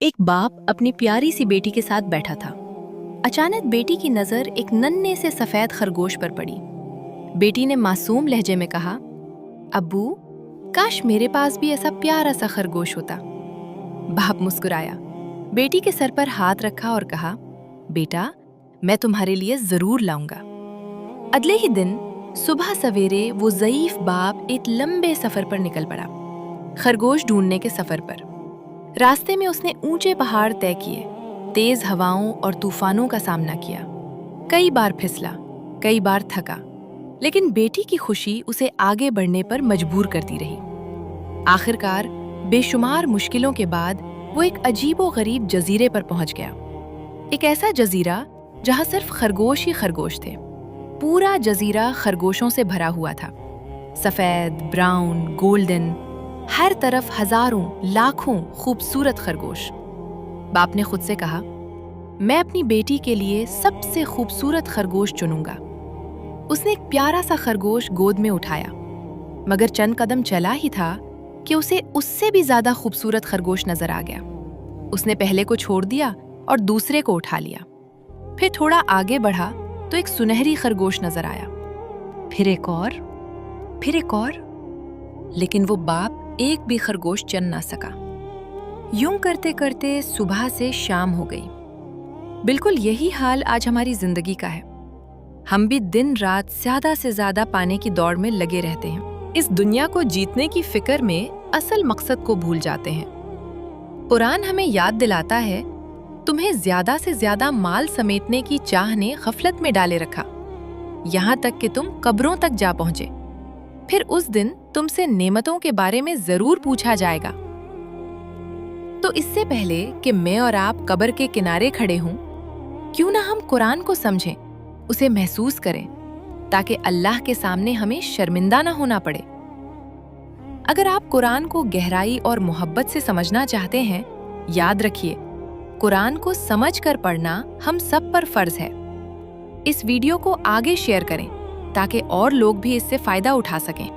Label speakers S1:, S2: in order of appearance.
S1: एक बाप अपनी प्यारी सी बेटी के साथ बैठा था। अचानक बेटी की नजर एक नन्हे से सफेद खरगोश पर पड़ी। बेटी ने मासूम लहजे में कहा, अब्बू, काश मेरे पास भी ऐसा प्यारा सा खरगोश होता। बाप मुस्कुराया, बेटी के सर पर हाथ रखा और कहा, बेटा, मैं तुम्हारे लिए जरूर लाऊंगा। अगले ही दिन सुबह सवेरे वो ज़ईफ बाप एक लंबे सफर पर निकल पड़ा, खरगोश ढूंढने के सफर पर। रास्ते में उसने ऊंचे पहाड़ तय किए, तेज हवाओं और तूफानों का सामना किया। कई बार फिसला, कई बार थका, लेकिन बेटी की खुशी उसे आगे बढ़ने पर मजबूर करती रही। आखिरकार बेशुमार मुश्किलों के बाद वो एक अजीबो-गरीब जजीरे पर पहुंच गया। एक ऐसा जजीरा जहां सिर्फ खरगोश ही खरगोश थे। पूरा जजीरा खरगोशों से भरा हुआ था, सफेद, ब्राउन, गोल्डन, हर तरफ हजारों लाखों खूबसूरत खरगोश। बाप ने खुद से कहा, मैं अपनी बेटी के लिए सबसे खूबसूरत खरगोश चुनूंगा। उसने एक प्यारा सा खरगोश गोद में उठाया, मगर चंद कदम चला ही था कि उसे उससे भी ज्यादा खूबसूरत खरगोश नजर आ गया। उसने पहले को छोड़ दिया और दूसरे को उठा लिया। फिर थोड़ा आगे बढ़ा तो एक सुनहरी खरगोश नजर आया। फिर एक और, लेकिन वो बाप एक भी खरगोश चुन ना सका। यूं करते करते सुबह से शाम हो गई। बिल्कुल यही हाल आज हमारी जिंदगी का है। हम भी दिन रात ज्यादा से ज्यादा पाने की दौड़ में लगे रहते हैं। इस दुनिया को जीतने की फिक्र में असल मकसद को भूल जाते हैं। कुरान हमें याद दिलाता है, तुम्हें ज्यादा से ज्यादा माल समेटने की चाह ने गफलत में डाले रखा, यहाँ तक कि तुम कब्रों तक जा पहुंचे। फिर उस दिन तुमसे नेमतों के बारे में जरूर पूछा जाएगा। तो इससे पहले कि मैं और आप कब्र के किनारे खड़े हों, क्यों ना हम कुरान को समझें, उसे महसूस करें, ताकि अल्लाह के सामने हमें शर्मिंदा ना होना पड़े। अगर आप कुरान को गहराई और मोहब्बत से समझना चाहते हैं, याद रखिए, कुरान को समझकर पढ़ना हम सब पर फर्ज है। इस वीडियो को आगे शेयर करें ताकि और लोग भी इससे फायदा उठा सकें।